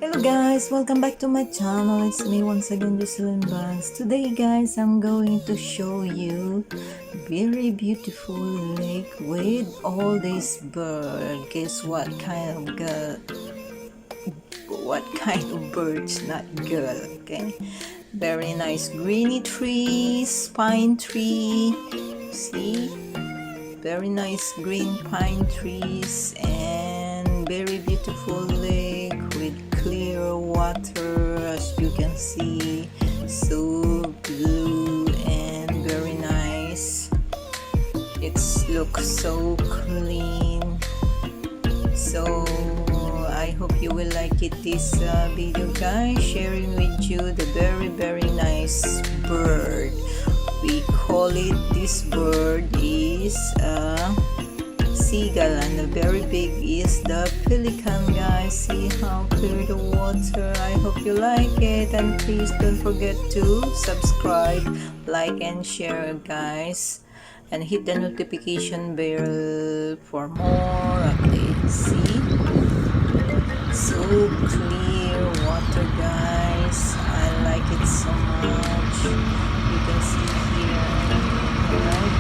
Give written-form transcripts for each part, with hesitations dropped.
Hello guys, welcome back to my channel. It's me once again, Jocelyn Banks. Today guys, I'm going to show you very beautiful lake with all these birds. Guess what kind of birds? Not girl, okay? Very nice greeny trees, pine tree. See? Very nice green pine trees and very beautiful lake with clear water, as you can see, so blue and very nice. It looks so clean. So I hope you will like this video guys, sharing with you the very nice bird. We call it, this bird is a seagull, and the very big is the pelican guys. See how clear the water. I hope you like it, and please don't forget to subscribe, like and share guys, and hit the notification bell for more updates. See, so clear water guys. I like it so much. You can see here, right?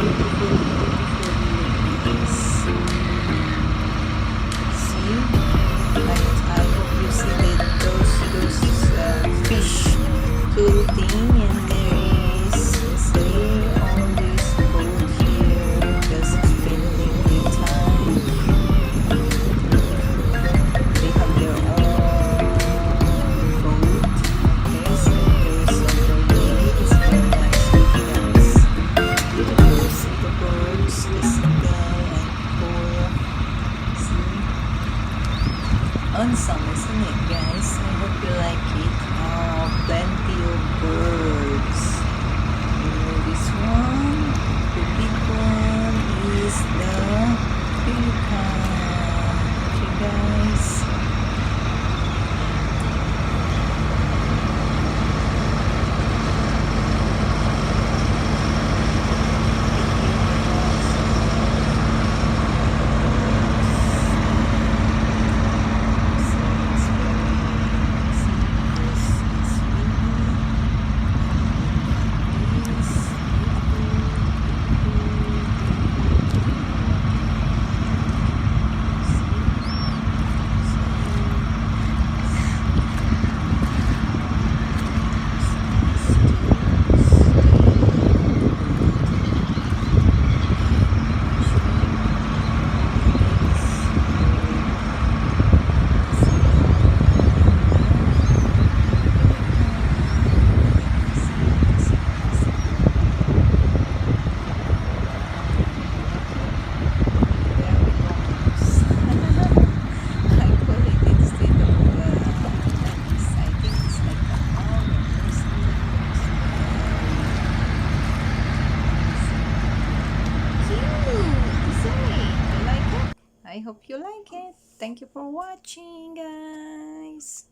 Beautiful lakes. See, I hope you see that those fish floating, and there is all this boat here just spending their time. They have their own boat. Okay, so there's a lake. It's very nice looking guys. Beautiful, see the birds, the seagull and coral. See, awesome, isn't it guys? I hope you like it. Plenty of birds. You know this one, the big one is the Pelican. Okay guys. I hope you like it. Thank you for watching, guys.